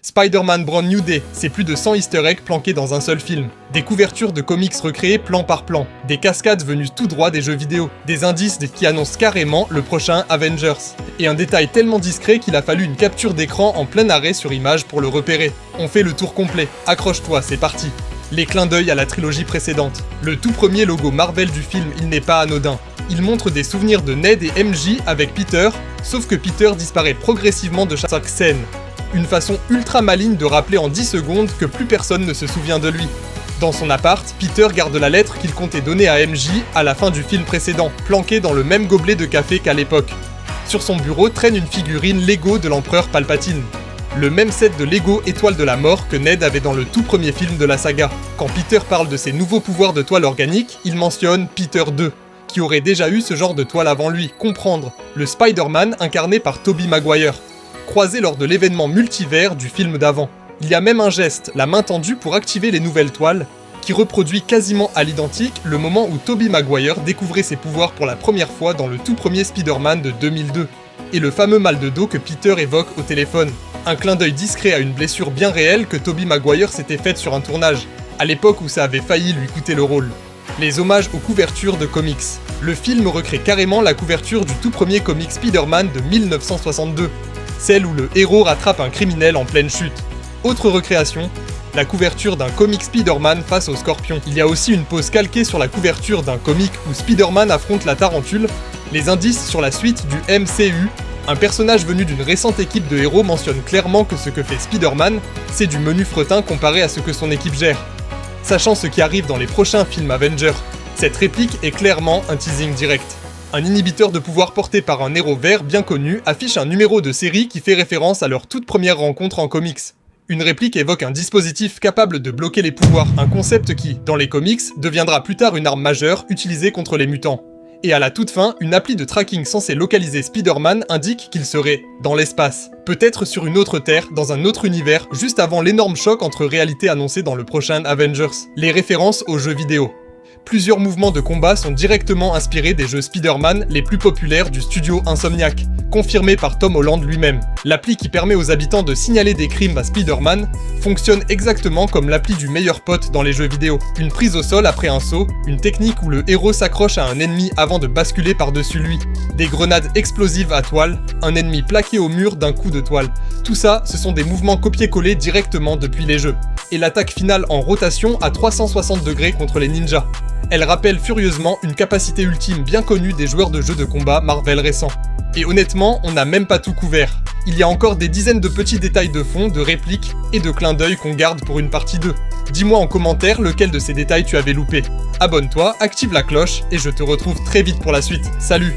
Spider-Man Brand New Day, c'est plus de 100 easter eggs planqués dans un seul film. Des couvertures de comics recréées plan par plan, des cascades venues tout droit des jeux vidéo, des indices qui annoncent carrément le prochain Avengers. Et un détail tellement discret qu'il a fallu une capture d'écran en plein arrêt sur image pour le repérer. On fait le tour complet, accroche-toi, c'est parti. Les clins d'œil à la trilogie précédente. Le tout premier logo Marvel du film, il n'est pas anodin. Il montre des souvenirs de Ned et MJ avec Peter, sauf que Peter disparaît progressivement de chaque scène. Une façon ultra maligne de rappeler en 10 secondes que plus personne ne se souvient de lui. Dans son appart, Peter garde la lettre qu'il comptait donner à MJ à la fin du film précédent, planquée dans le même gobelet de café qu'à l'époque. Sur son bureau traîne une figurine Lego de l'empereur Palpatine. Le même set de Lego Étoile de la Mort que Ned avait dans le tout premier film de la saga. Quand Peter parle de ses nouveaux pouvoirs de toile organique, il mentionne Peter 2, qui aurait déjà eu ce genre de toile avant lui, comprendre, le Spider-Man incarné par Tobey Maguire, croisé lors de l'événement multivers du film d'avant. Il y a même un geste, la main tendue pour activer les nouvelles toiles, qui reproduit quasiment à l'identique le moment où Tobey Maguire découvrait ses pouvoirs pour la première fois dans le tout premier Spider-Man de 2002, et le fameux mal de dos que Peter évoque au téléphone. Un clin d'œil discret à une blessure bien réelle que Tobey Maguire s'était faite sur un tournage, à l'époque où ça avait failli lui coûter le rôle. Les hommages aux couvertures de comics. Le film recrée carrément la couverture du tout premier comic Spider-Man de 1962, celle où le héros rattrape un criminel en pleine chute. Autre recréation, la couverture d'un comic Spider-Man face au Scorpion. Il y a aussi une pose calquée sur la couverture d'un comic où Spider-Man affronte la Tarentule, les indices sur la suite du MCU. Un personnage venu d'une récente équipe de héros mentionne clairement que ce que fait Spider-Man, c'est du menu fretin comparé à ce que son équipe gère. Sachant ce qui arrive dans les prochains films Avengers, cette réplique est clairement un teasing direct. Un inhibiteur de pouvoir porté par un héros vert bien connu affiche un numéro de série qui fait référence à leur toute première rencontre en comics. Une réplique évoque un dispositif capable de bloquer les pouvoirs, un concept qui, dans les comics, deviendra plus tard une arme majeure utilisée contre les mutants. Et à la toute fin, une appli de tracking censée localiser Spider-Man indique qu'il serait dans l'espace. Peut-être sur une autre Terre, dans un autre univers, juste avant l'énorme choc entre réalité annoncée dans le prochain Avengers. Les références aux jeux vidéo. Plusieurs mouvements de combat sont directement inspirés des jeux Spider-Man les plus populaires du studio Insomniac, confirmé par Tom Holland lui-même. L'appli qui permet aux habitants de signaler des crimes à Spider-Man fonctionne exactement comme l'appli du meilleur pote dans les jeux vidéo. Une prise au sol après un saut, une technique où le héros s'accroche à un ennemi avant de basculer par-dessus lui, des grenades explosives à toile, un ennemi plaqué au mur d'un coup de toile. Tout ça, ce sont des mouvements copiés-collés directement depuis les jeux. Et l'attaque finale en rotation à 360 degrés contre les ninjas. Elle rappelle furieusement une capacité ultime bien connue des joueurs de jeux de combat Marvel récents. Et honnêtement, on n'a même pas tout couvert. Il y a encore des dizaines de petits détails de fond, de répliques et de clins d'œil qu'on garde pour une partie 2. Dis-moi en commentaire lequel de ces détails tu avais loupé. Abonne-toi, active la cloche et je te retrouve très vite pour la suite. Salut!